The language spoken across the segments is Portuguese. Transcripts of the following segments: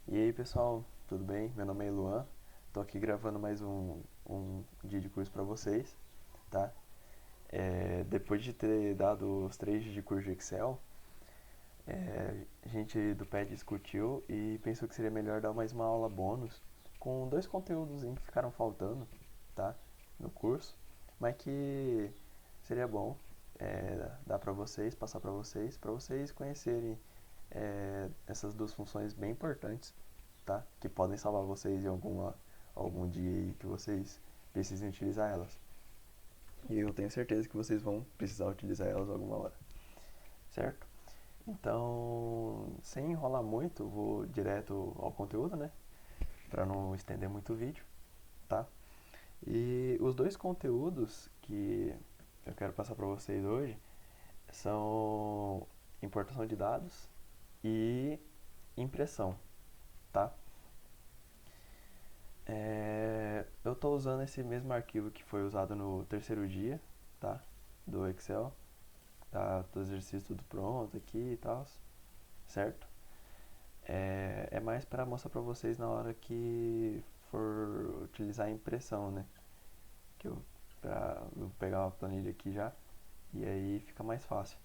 E aí pessoal, tudo bem? Meu nome é Luan, tô aqui gravando mais um dia de curso para vocês, tá? Depois de ter dado os 3 dias de curso de Excel, a gente do PED discutiu e pensou que seria melhor dar mais uma aula bônus com 2 conteúdos que ficaram faltando, tá? No curso, mas que seria bom dar para vocês, passar para vocês conhecerem essas 2 funções bem importantes, tá? Que podem salvar vocês em algum dia aí que vocês precisem utilizar elas. E eu tenho certeza que vocês vão precisar utilizar elas alguma hora, certo? Então, sem enrolar muito, vou direto ao conteúdo, né? Para não estender muito o vídeo, tá? E os 2 conteúdos que eu quero passar para vocês hoje são importação de dados e impressão, tá? Eu estou usando esse mesmo arquivo que foi usado no terceiro dia, tá? Do Excel, tá? Do exercício tudo pronto aqui e tal, certo? É mais para mostrar para vocês na hora que for utilizar a impressão, né? Que eu vou pegar uma planilha aqui já e aí fica mais fácil.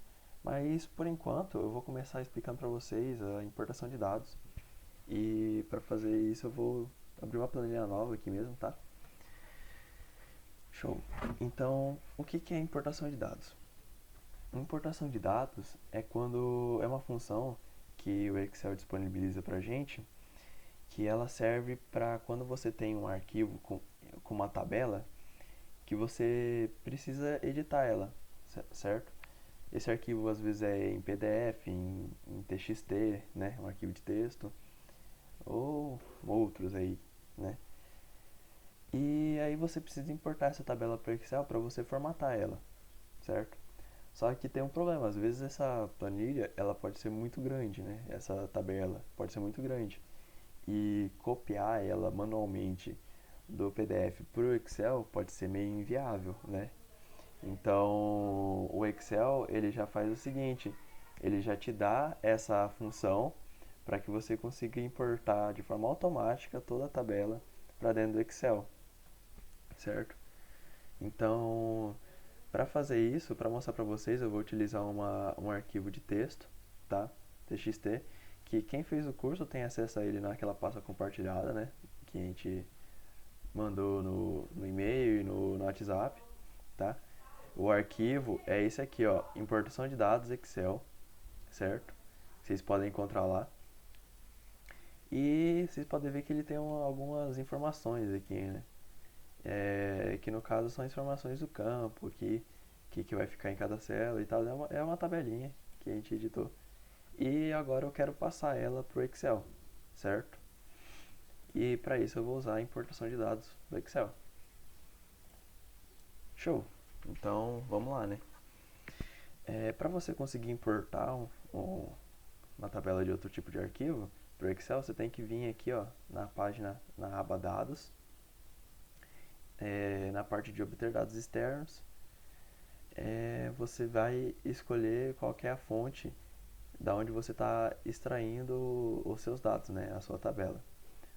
Mas por enquanto eu vou começar explicando para vocês a importação de dados e para fazer isso eu vou abrir uma planilha nova aqui mesmo, tá? Show. Então, o que é importação de dados? Importação de dados é quando é uma função que o Excel disponibiliza para a gente, que ela serve para quando você tem um arquivo com uma tabela que você precisa editar ela, certo? Esse arquivo às vezes é em PDF, em TXT, né, um arquivo de texto, ou outros aí, né? E aí você precisa importar essa tabela para o Excel para você formatar ela, certo? Só que tem um problema, às vezes essa planilha ela pode ser muito grande, né? Essa tabela pode ser muito grande. E copiar ela manualmente do PDF para o Excel pode ser meio inviável, né? Então o Excel ele já faz o seguinte, ele já te dá essa função para que você consiga importar de forma automática toda a tabela para dentro do Excel, certo? Então para fazer isso, para mostrar para vocês, eu vou utilizar um arquivo de texto, tá? TXT, que quem fez o curso tem acesso a ele naquela pasta compartilhada, né? Que a gente mandou no e-mail e no WhatsApp, tá? O arquivo é esse aqui, ó, importação de dados Excel, certo? Vocês podem encontrar lá. E vocês podem ver que ele tem algumas informações aqui, né? Que no caso são informações do campo, que vai ficar em cada célula e tal. É uma tabelinha que a gente editou. E agora eu quero passar ela para o Excel, certo? E para isso eu vou usar a importação de dados do Excel. Show! Então vamos lá, né? Para você conseguir importar uma tabela de outro tipo de arquivo para o Excel, você tem que vir aqui, ó, na página, na aba Dados, na parte de obter dados externos, você vai escolher qual que é a fonte da onde você está extraindo os seus dados, né, a sua tabela.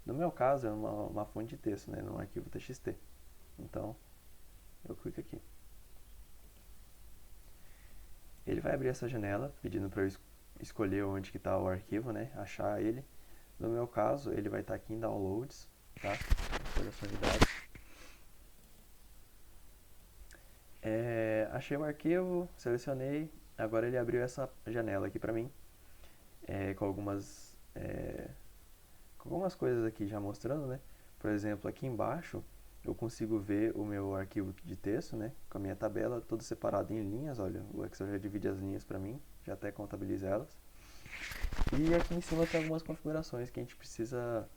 No meu caso é uma fonte de texto, né, num arquivo TXT. Então eu clico aqui. Ele vai abrir essa janela pedindo para eu escolher onde que está o arquivo, né, achar ele. No meu caso ele vai estar aqui em Downloads, tá? Coleção de dados. Achei o arquivo, selecionei. Agora ele abriu essa janela aqui para mim, com algumas coisas aqui já mostrando, né? Por exemplo, aqui embaixo eu consigo ver o meu arquivo de texto, né? Com a minha tabela toda separada em linhas, olha, o Excel já divide as linhas para mim, já até contabiliza elas. E aqui em cima tem algumas configurações que a gente precisa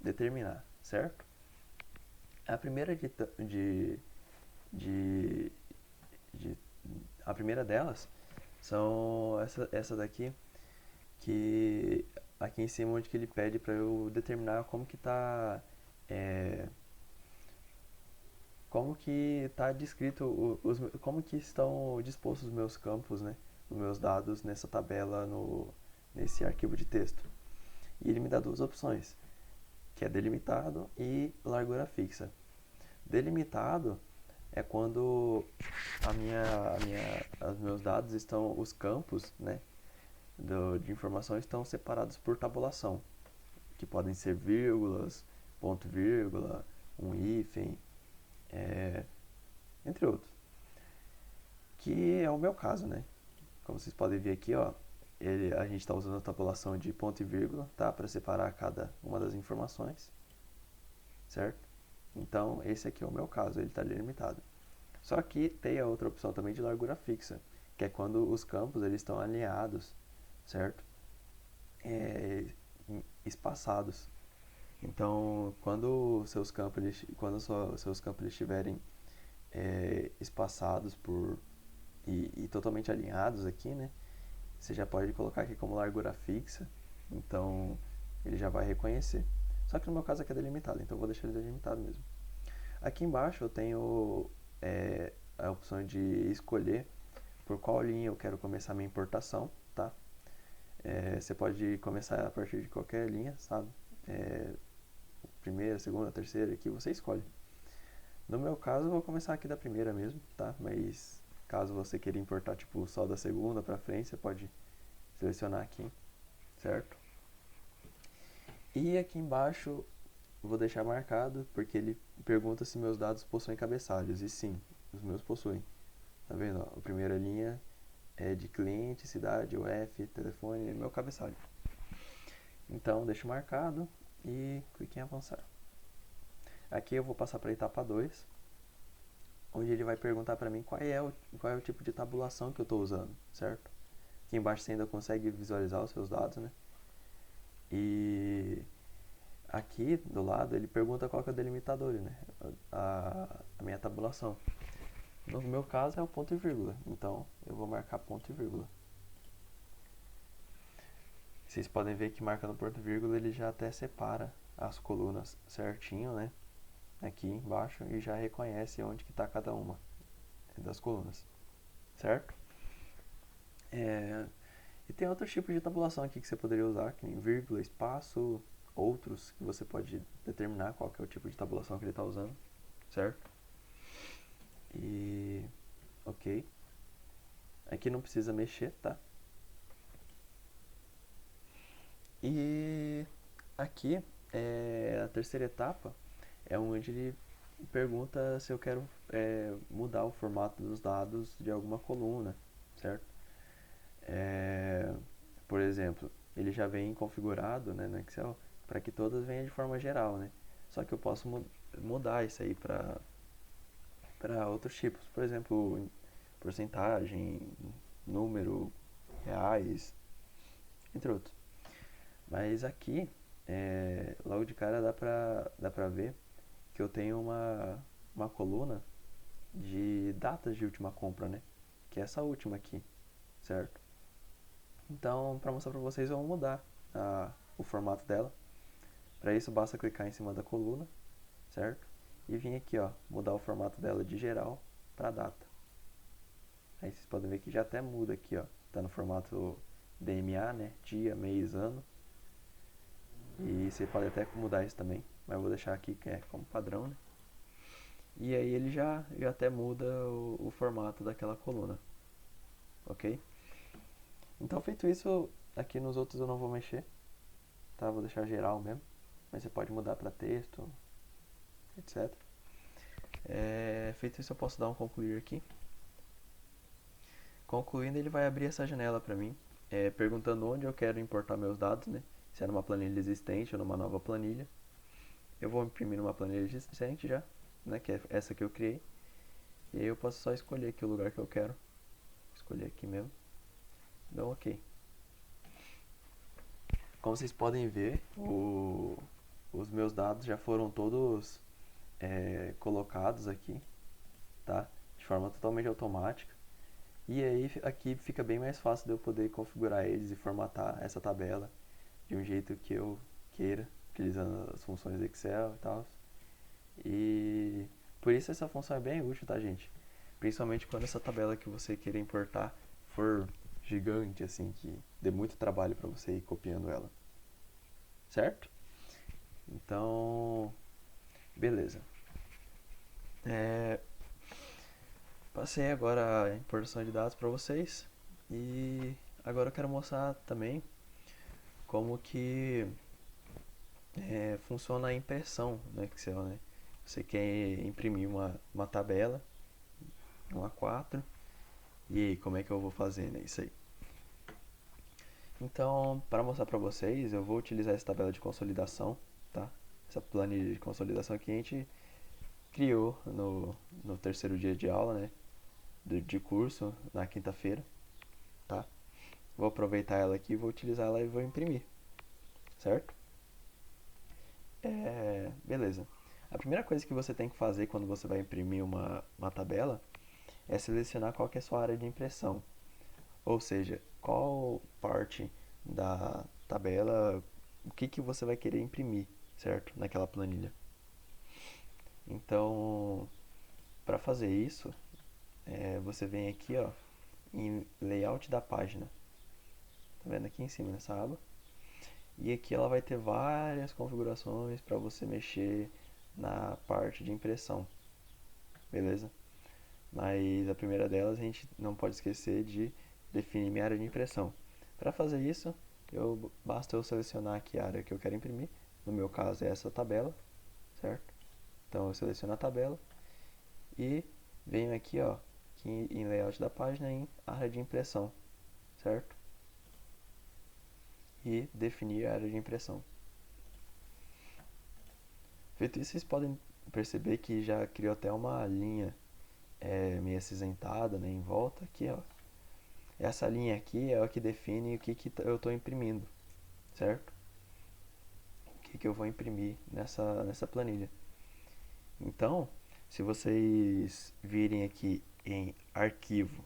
determinar, certo? A primeira de, de a primeira delas são essa daqui, que aqui em cima onde que ele pede para eu determinar como que está como que está descrito, como que estão dispostos os meus campos, né? Os meus dados nessa tabela, nesse arquivo de texto. E ele me dá duas opções, que é delimitado e largura fixa. Delimitado é quando os meus dados estão, os campos, né, de informação estão separados por tabulação, que podem ser vírgulas, ponto vírgula, um hífen, entre outros. Que é o meu caso, né? Como vocês podem ver aqui, ó, a gente está usando a tabulação de ponto e vírgula, tá, para separar cada uma das informações, certo? Então, esse aqui é o meu caso, ele está delimitado. Só que tem a outra opção também de largura fixa, que é quando os campos eles estão alinhados, certo? É, espaçados. Então, quando seus campos estiverem espaçados e totalmente alinhados aqui, né? Você já pode colocar aqui como largura fixa, então ele já vai reconhecer. Só que no meu caso aqui é delimitado, então eu vou deixar ele delimitado mesmo. Aqui embaixo eu tenho a opção de escolher por qual linha eu quero começar a minha importação, tá? Você pode começar a partir de qualquer linha, sabe? Primeira, segunda, terceira, aqui você escolhe. No meu caso eu vou começar aqui da primeira mesmo, tá? Mas caso você queira importar tipo só da segunda pra frente, você pode selecionar aqui, certo? E aqui embaixo vou deixar marcado porque ele pergunta se meus dados possuem cabeçalhos. E sim, os meus possuem. Tá vendo? Ó, a primeira linha é de cliente, cidade, UF, telefone, é meu cabeçalho. Então deixo marcado e clique em avançar. Aqui eu vou passar para a etapa 2, onde ele vai perguntar para mim qual é o tipo de tabulação que eu estou usando, certo? Aqui embaixo você ainda consegue visualizar os seus dados, né? E aqui do lado ele pergunta qual que é o delimitador, né? A minha tabulação. No meu caso é o ponto e vírgula, então eu vou marcar ponto e vírgula. Vocês podem ver que marcando ponto e vírgula ele já até separa as colunas certinho, né? Aqui embaixo e já reconhece onde que está cada uma das colunas, certo? E tem outros tipos de tabulação aqui que você poderia usar, que nem vírgula, espaço, outros que você pode determinar qual que é o tipo de tabulação que ele está usando, certo? E ok, aqui não precisa mexer, tá? E aqui a terceira etapa é onde ele pergunta se eu quero mudar o formato dos dados de alguma coluna, certo? Por exemplo, ele já vem configurado, né, no Excel para que todas venham de forma geral, né? Só que eu posso mudar isso aí para outros tipos, por exemplo, porcentagem, número, reais, entre outros. Mas aqui, logo de cara dá pra ver que eu tenho uma coluna de datas de última compra, né? Que é essa última aqui, certo? Então, para mostrar para vocês, eu vou mudar o formato dela. Para isso, basta clicar em cima da coluna, certo? E vir aqui, ó, mudar o formato dela de geral para data. Aí vocês podem ver que já até muda aqui, ó. Tá no formato DMA, né? Dia, mês, ano. E você pode até mudar isso também, mas eu vou deixar aqui que é como padrão, né? E aí ele já até muda o formato daquela coluna, ok? Então feito isso, aqui nos outros eu não vou mexer, tá? Vou deixar geral mesmo, mas você pode mudar para texto, etc. Feito isso eu posso dar um concluir aqui. Concluindo, ele vai abrir essa janela para mim, perguntando onde eu quero importar meus dados, né? Se é numa planilha existente ou numa nova planilha. Eu vou imprimir numa planilha existente já, né? Que é essa que eu criei. E aí eu posso só escolher aqui o lugar que eu quero. Escolher aqui mesmo. Dou ok. Como vocês podem ver, os meus dados já foram todos colocados aqui, tá? De forma totalmente automática. E aí aqui fica bem mais fácil de eu poder configurar eles e formatar essa tabela de um jeito que eu queira, utilizando as funções Excel e tal. E Por isso essa função é bem útil, tá, gente? Principalmente quando essa tabela que você queira importar for gigante, assim, que dê muito trabalho para você ir copiando ela. Certo? Então, beleza. Passei agora a importação de dados para vocês e agora eu quero mostrar também como que funciona a impressão no Excel, né? Você quer imprimir uma tabela, um A4, e aí, como é que eu vou fazer, né? Isso aí. Então, para mostrar para vocês, eu vou utilizar essa tabela de consolidação, tá? Essa planilha de consolidação que a gente criou no terceiro dia de aula, né? De curso, na quinta-feira, tá? Vou aproveitar ela aqui, vou utilizar ela e vou imprimir, certo? Beleza. A primeira coisa que você tem que fazer quando você vai imprimir uma tabela é selecionar qual que é a sua área de impressão. Ou seja, qual parte da tabela, o que você vai querer imprimir, certo? Naquela planilha. Então, para fazer isso, você vem aqui, ó, em layout da página. Tá vendo aqui em cima nessa aba? E aqui ela vai ter várias configurações para você mexer na parte de impressão, beleza? Mas a primeira delas a gente não pode esquecer de definir minha área de impressão. Para fazer isso, basta eu selecionar aqui a área que eu quero imprimir. No meu caso é essa tabela, certo? Então eu seleciono a tabela e venho aqui, ó, aqui em layout da página em área de impressão, certo? E definir a área de impressão. Feito isso, vocês podem perceber que já criou até uma linha meio acinzentada, né, em volta aqui, ó. Essa linha aqui é o que define o que eu estou imprimindo, certo? O que eu vou imprimir nessa planilha. Então, se vocês virem aqui em arquivo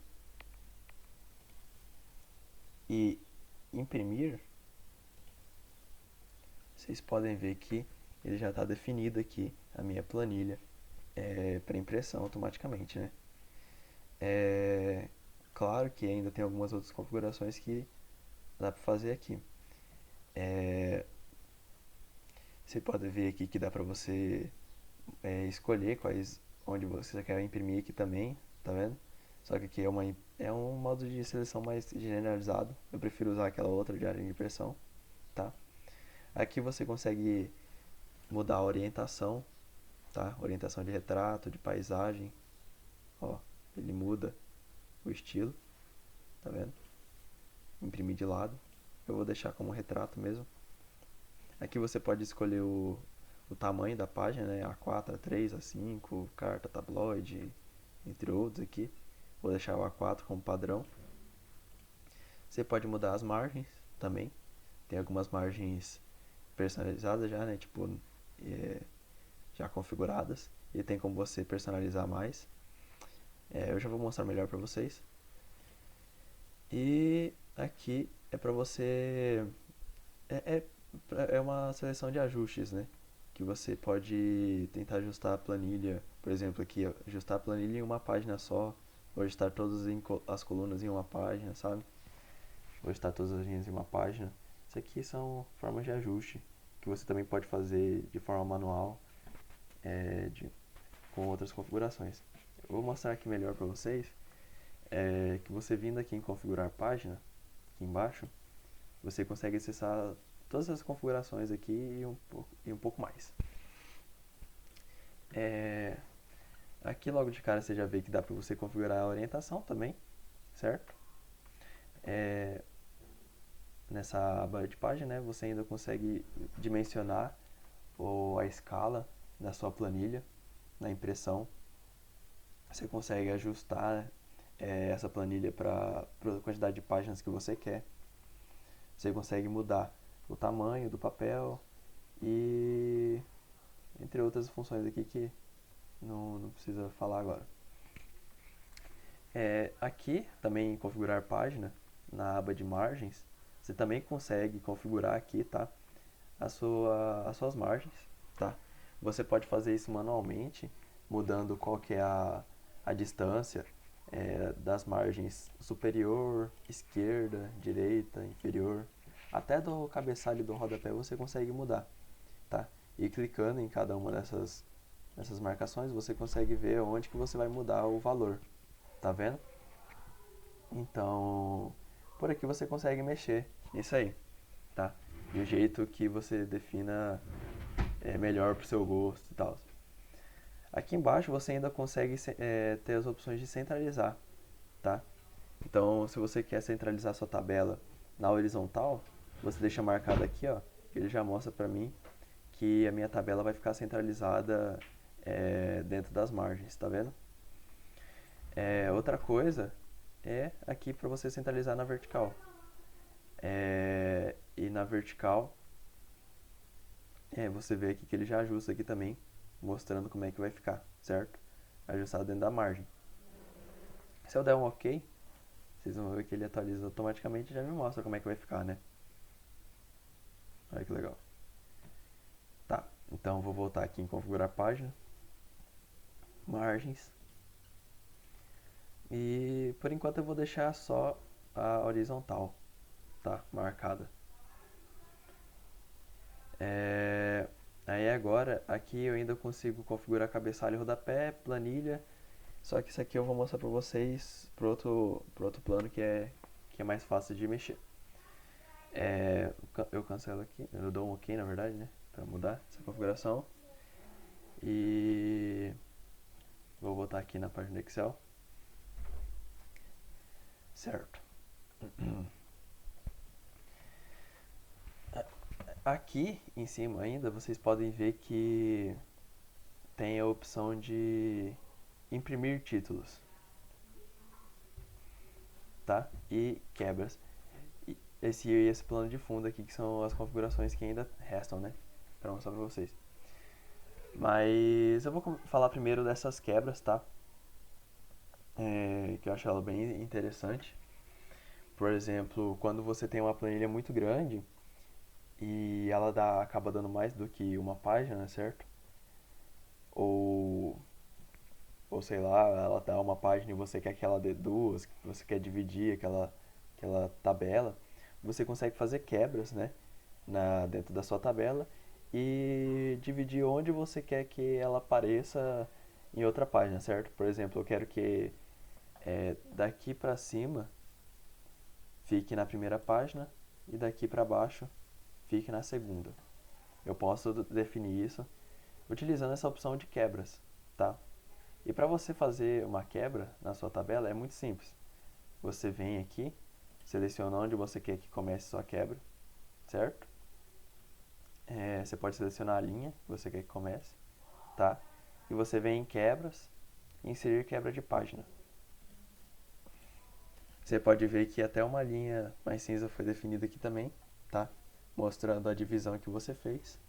e imprimir, vocês podem ver que ele já está definido aqui a minha planilha para impressão automaticamente, né? Claro que ainda tem algumas outras configurações que dá para fazer aqui. Você pode ver aqui que dá para você escolher onde você quer imprimir aqui também, tá vendo? Só que aqui é um modo de seleção mais generalizado. Eu prefiro usar aquela outra de área de impressão, tá? Aqui você consegue mudar a orientação, tá? Orientação de retrato, de paisagem, ó, ele muda o estilo, tá vendo? Imprimir de lado. Eu vou deixar como retrato mesmo. Aqui você pode escolher o tamanho da página, né? A4, A3, A5, carta, tabloide, entre outros aqui. Vou deixar o A4 como padrão. Você pode mudar as margens também. Tem algumas margens personalizadas já, né? Tipo, já configuradas. E tem como você personalizar mais. Eu já vou mostrar melhor para vocês. E aqui é para você... É, é uma seleção de ajustes, né? Que você pode tentar ajustar a planilha, por exemplo, aqui, ajustar a planilha em uma página só, ou ajustar todas as colunas em uma página, sabe? Ou ajustar todas as linhas em uma página. Isso aqui são formas de ajuste que você também pode fazer de forma manual, com outras configurações. Eu vou mostrar aqui melhor para vocês que você vindo aqui em configurar página, aqui embaixo, você consegue acessar todas as configurações aqui e um pouco mais. Aqui logo de cara você já vê que dá para você configurar a orientação também, certo? Nessa aba de página, né, você ainda consegue dimensionar a escala da sua planilha na impressão. Você consegue ajustar essa planilha para a quantidade de páginas que você quer. Você consegue mudar o tamanho do papel e entre outras funções aqui que não precisa falar agora. Aqui também em configurar página, na aba de margens, você também consegue configurar aqui, tá? As suas margens, tá? Você pode fazer isso manualmente, mudando qual que é a distância das margens superior, esquerda, direita, inferior. Até do cabeçalho do rodapé você consegue mudar, tá? E clicando em cada uma dessas marcações, você consegue ver onde que você vai mudar o valor, tá vendo? Então, por aqui você consegue mexer nisso aí, tá? De um jeito que você defina melhor pro seu gosto e tal. Aqui embaixo você ainda consegue ter as opções de centralizar, tá? Então, se você quer centralizar sua tabela na horizontal, você deixa marcado aqui, ó, ele já mostra para mim que a minha tabela vai ficar centralizada dentro das margens, tá vendo? Outra coisa é aqui para você centralizar na vertical. E na vertical, você vê aqui que ele já ajusta aqui também, mostrando como é que vai ficar, certo? Ajustado dentro da margem. Se eu der um OK, vocês vão ver que ele atualiza automaticamente e já me mostra como é que vai ficar, né? Olha que legal. Tá, então vou voltar aqui em configurar página, margens. E por enquanto eu vou deixar só a horizontal, tá? Marcada. Aí agora, aqui eu ainda consigo configurar cabeçalho e rodapé, planilha. Só que isso aqui eu vou mostrar pra vocês pro outro plano que é mais fácil de mexer. Eu cancelo aqui, eu dou um OK na verdade, né? Pra mudar essa configuração. E vou botar aqui na página do Excel. Certo. Aqui em cima ainda vocês podem ver que tem a opção de imprimir títulos, tá? E quebras. Esse plano de fundo aqui que são as configurações que ainda restam, né? Pra mostrar pra vocês. Mas eu vou falar primeiro dessas quebras, tá? Que eu acho ela bem interessante. Por exemplo, quando você tem uma planilha muito grande e ela acaba dando mais do que uma página, certo? Ou sei lá, ela dá uma página e você quer que ela dê duas, que você quer dividir aquela tabela, você consegue fazer quebras, né, dentro da sua tabela e dividir onde você quer que ela apareça em outra página, certo? Por exemplo, eu quero que daqui para cima fique na primeira página e daqui para baixo fique na segunda. Eu posso definir isso utilizando essa opção de quebras, tá? E para você fazer uma quebra na sua tabela é muito simples. Você vem aqui, seleciona onde você quer que comece sua quebra, certo? Você pode selecionar a linha que você quer que comece, tá? E você vem em quebras e inserir quebra de página. Você pode ver que até uma linha mais cinza foi definida aqui também, tá? Mostrando a divisão que você fez.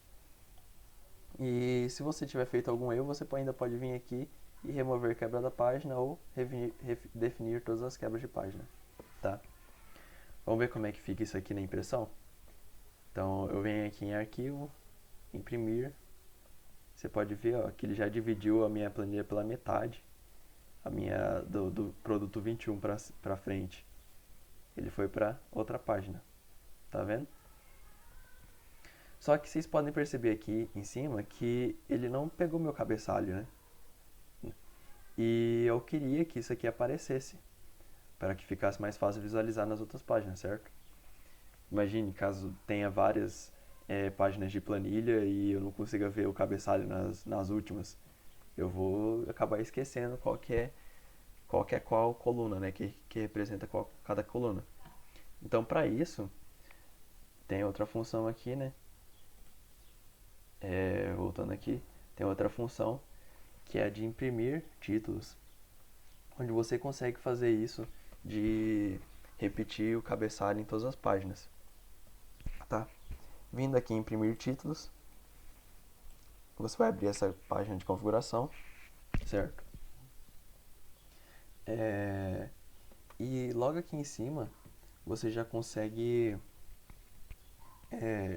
E se você tiver feito algum erro, você ainda pode vir aqui e remover quebra da página ou definir todas as quebras de página, tá? Vamos ver como é que fica isso aqui na impressão? Então eu venho aqui em arquivo, imprimir. Você pode ver ó, que ele já dividiu a minha planilha pela metade. A minha do produto 21 para frente. Ele foi para outra página. Tá vendo? Só que vocês podem perceber aqui em cima que ele não pegou meu cabeçalho, né? E eu queria que isso aqui aparecesse para que ficasse mais fácil visualizar nas outras páginas, certo? Imagine caso tenha várias páginas de planilha e eu não consiga ver o cabeçalho nas últimas. Eu vou acabar esquecendo qual coluna, né, que representa cada coluna. Então, para isso, tem outra função aqui, né? Voltando aqui, tem outra função que é a de imprimir títulos, onde você consegue fazer isso de repetir o cabeçalho em todas as páginas, tá? Vindo aqui em imprimir títulos, você vai abrir essa página de configuração, certo? E logo aqui em cima você já consegue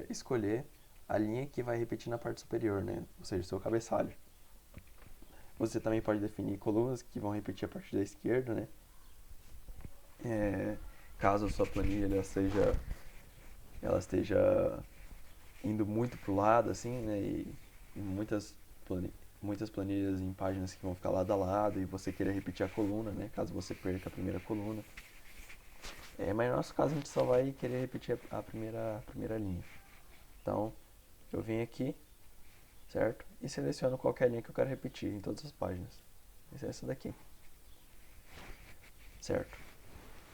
escolher a linha que vai repetir na parte superior, né? Ou seja, o seu cabeçalho. Você também pode definir colunas que vão repetir a partir da esquerda, né? Caso a sua planilha ela esteja indo muito pro lado, assim, né? E muitas planilhas em páginas que vão ficar lado a lado e você querer repetir a coluna, né? Caso você perca a primeira coluna. Mas no nosso caso a gente só vai querer repetir a primeira linha. Então, eu venho aqui, certo? E seleciono qualquer linha que eu quero repetir em todas as páginas. Essa é essa daqui. Certo?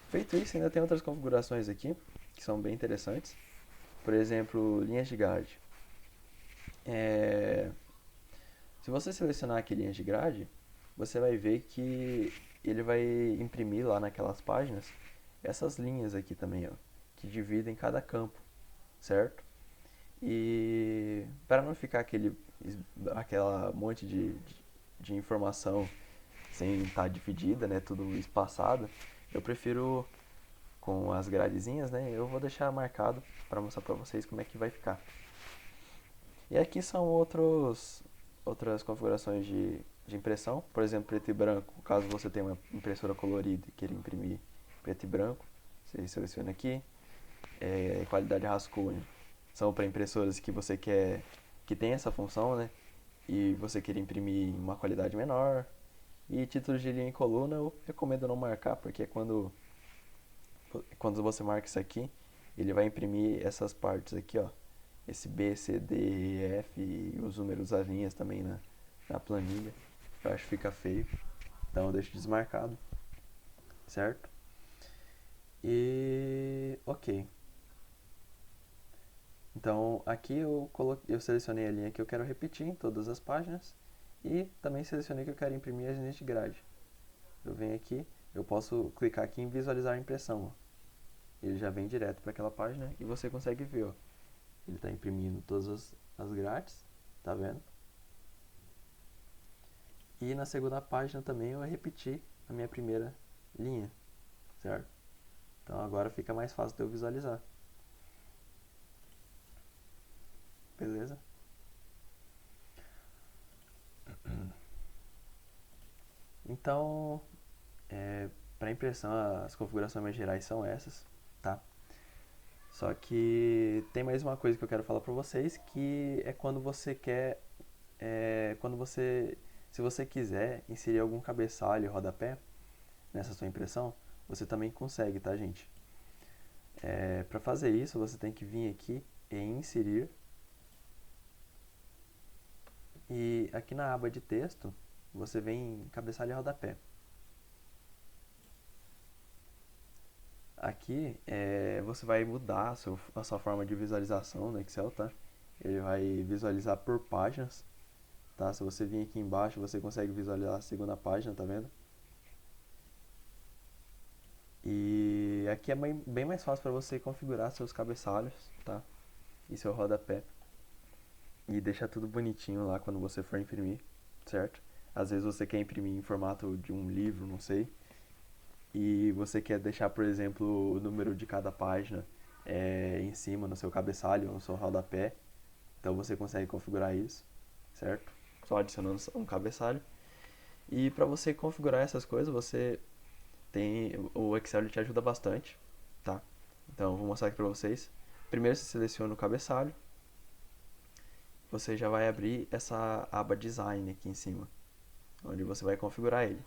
Feito isso, ainda tem outras configurações aqui que são bem interessantes. Por exemplo, linhas de grade. Se você selecionar aqui linhas de grade, você vai ver que ele vai imprimir lá naquelas páginas essas linhas aqui também, ó, que dividem cada campo, certo? E para não ficar aquela monte de informação sem estar dividida, né, tudo espaçado, eu prefiro com as gradezinhas, né, eu vou deixar marcado para mostrar para vocês como é que vai ficar. E aqui são outras configurações de impressão, por exemplo, preto e branco. Caso você tenha uma impressora colorida e queira imprimir preto e branco, você seleciona aqui. Qualidade rascunho são para impressoras que você quer que tem essa função, né? E você quer imprimir em uma qualidade menor. E títulos de linha e coluna eu recomendo não marcar, porque quando você marca isso aqui, ele vai imprimir essas partes aqui, ó. Esse B, C, D, E, F e os números das linhas também na planilha. Eu acho que fica feio. Então eu deixo desmarcado. Certo? E ok. Então aqui eu selecionei a linha que eu quero repetir em todas as páginas. E também selecionei que eu quero imprimir as linhas de grade. Eu venho aqui, eu posso clicar aqui em visualizar a impressão. Ó. Ele já vem direto para aquela página e você consegue ver, ó. Ele está imprimindo todas as grades, tá vendo? E na segunda página também eu repeti a minha primeira linha, certo? Então agora fica mais fácil de eu visualizar. Beleza? Então, para impressão, as configurações mais gerais são essas, tá? Só que tem mais uma coisa que eu quero falar para vocês, que é quando você quer, se você quiser inserir algum cabeçalho e rodapé nessa sua impressão, você também consegue, tá, gente? Para fazer isso, você tem que vir aqui em inserir e aqui na aba de texto, você vem em cabeçalho e rodapé. Aqui você vai mudar a sua forma de visualização no Excel, tá? Ele vai visualizar por páginas, tá? Se você vir aqui embaixo, você consegue visualizar a segunda página, tá vendo? E aqui é bem mais fácil para você configurar seus cabeçalhos, tá? E seu rodapé. E deixar tudo bonitinho lá quando você for imprimir, certo? Às vezes você quer imprimir em formato de um livro, não sei. E você quer deixar, por exemplo, o número de cada página em cima no seu cabeçalho, no seu rodapé. Então você consegue configurar isso, certo? Só adicionando um cabeçalho. E para você configurar essas coisas, o Excel te ajuda bastante, tá? Então eu vou mostrar aqui para vocês. Primeiro você seleciona o cabeçalho. Você já vai abrir essa aba Design aqui em cima, onde você vai configurar ele.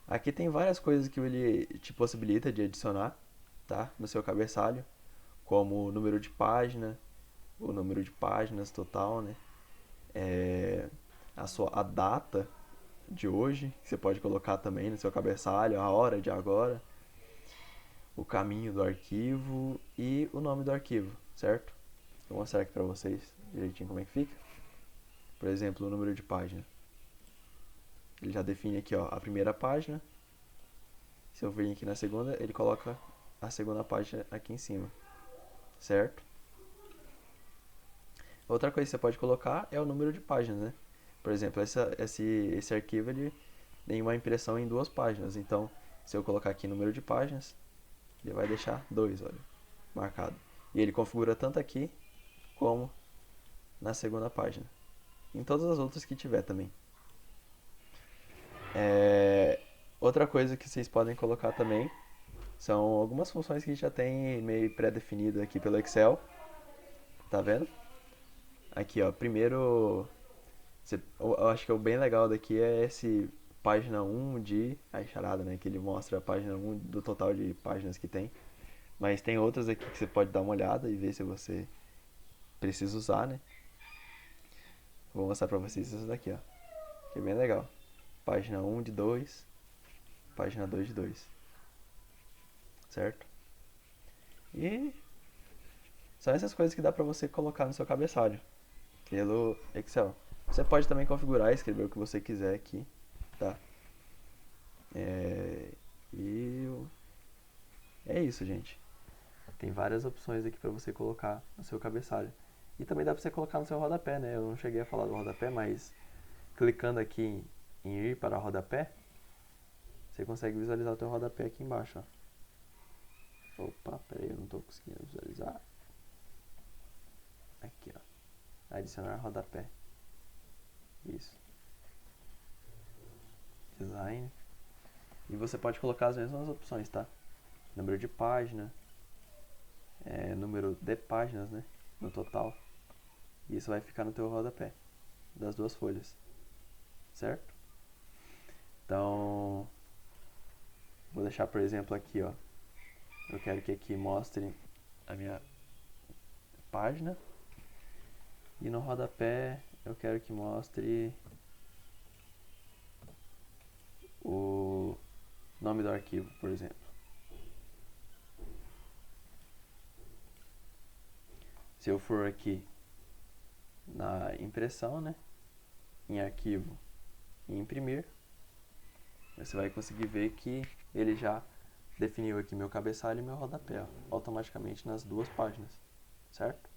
Aqui tem várias coisas que ele te possibilita de adicionar, tá? No seu cabeçalho, como o número de página, o número de páginas total, né? A data de hoje, que você pode colocar também no seu cabeçalho, a hora de agora, o caminho do arquivo e o nome do arquivo, certo? Vou mostrar aqui para vocês direitinho como é que fica. Por exemplo, o número de página. Ele já define aqui, ó, a primeira página. Se eu vir aqui na segunda, ele coloca a segunda página aqui em cima, certo? Outra coisa que você pode colocar é o número de páginas, né? Por exemplo, esse arquivo ele tem uma impressão em 2 páginas. Então, se eu colocar aqui número de páginas, ele vai deixar 2, olha, marcado. E ele configura tanto aqui como na segunda página. Em todas as outras que tiver também. É, outra coisa que vocês podem colocar também são algumas funções que já tem meio pré-definido aqui pelo Excel, tá vendo? Aqui, ó, primeiro, eu acho que o bem legal daqui é esse página um de, a charada, né, que ele mostra a página um do total de páginas que tem. Mas tem outras aqui que você pode dar uma olhada e ver se você precisa usar, né? Vou mostrar pra vocês isso daqui, ó, que é bem legal. Página um de 2, página 2 de 2, certo? E são essas coisas que dá pra você colocar no seu cabeçalho pelo Excel. Você pode também configurar e escrever o que você quiser aqui, tá? É, e é isso, gente. Tem várias opções aqui para você colocar no seu cabeçalho. E também dá para você colocar no seu rodapé, né? Eu não cheguei a falar do rodapé, mas clicando aqui em ir para rodapé, você consegue visualizar o teu rodapé aqui embaixo, ó. Opa, peraí, eu não estou conseguindo visualizar. Aqui, ó. Adicionar rodapé. Isso. Design. E você pode colocar as mesmas opções, tá? Número de página, número de páginas, né? No total. E isso vai ficar no teu rodapé das duas folhas, certo? Então, vou deixar, por exemplo, aqui, ó. Eu quero que aqui mostre a minha página. E no rodapé eu quero que mostre o nome do arquivo, por exemplo. Se eu for aqui na impressão, né, em arquivo e imprimir, você vai conseguir ver que ele já definiu aqui meu cabeçalho e meu rodapé, ó, automaticamente nas duas páginas, certo?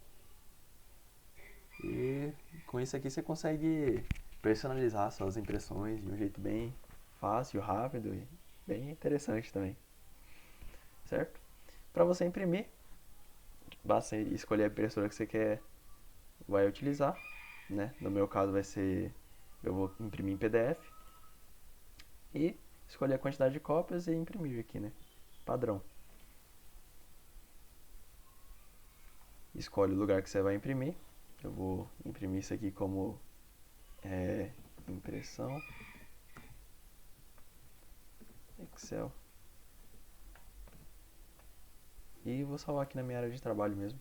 E com isso aqui você consegue personalizar suas impressões de um jeito bem fácil, rápido e bem interessante também, certo? Para você imprimir, basta escolher a impressora que você vai utilizar, né? No meu caso vai ser, eu vou imprimir em PDF e escolher a quantidade de cópias e imprimir aqui, né? Padrão. Escolhe o lugar que você vai imprimir. Eu vou imprimir isso aqui como impressão Excel. E vou salvar aqui na minha área de trabalho mesmo,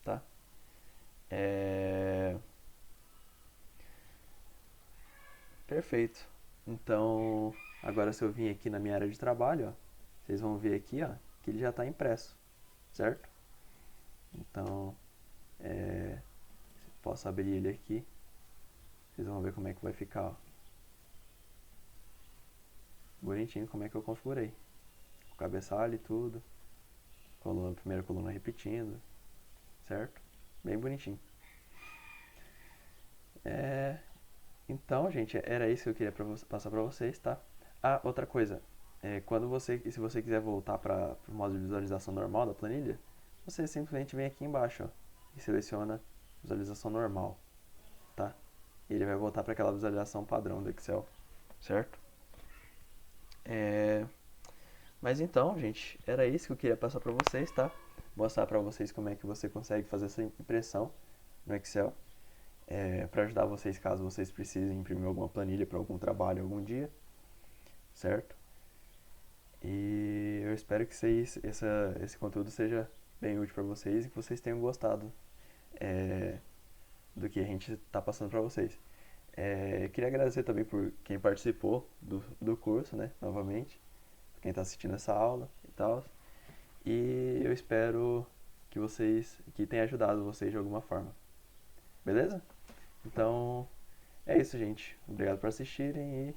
tá? Perfeito. Então, agora se eu vim aqui na minha área de trabalho, ó, vocês vão ver aqui, ó, que ele já está impresso, certo? Então, posso abrir ele aqui. Vocês vão ver como é que vai ficar, ó. Bonitinho como é que eu configurei. O cabeçalho e tudo. Primeira coluna repetindo, certo? Bem bonitinho. Então, gente, era isso que eu queria passar pra vocês, tá? Ah, outra coisa. Se você quiser voltar para o modo de visualização normal da planilha, você simplesmente vem aqui embaixo, ó, e seleciona visualização normal, tá? E ele vai voltar para aquela visualização padrão do Excel, certo? Mas então, gente, era isso que eu queria passar para vocês, tá? Mostrar para vocês como é que você consegue fazer essa impressão no Excel, para ajudar vocês caso vocês precisem imprimir alguma planilha para algum trabalho algum dia, certo? E eu espero que esse conteúdo seja bem útil para vocês e que vocês tenham gostado do que a gente está passando para vocês. Queria agradecer também por quem participou do curso, né, novamente, por quem está assistindo essa aula e tal. E eu espero que tenha ajudado vocês de alguma forma. Beleza? Então, é isso, gente. Obrigado por assistirem e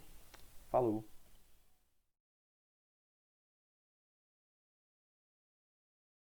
falou!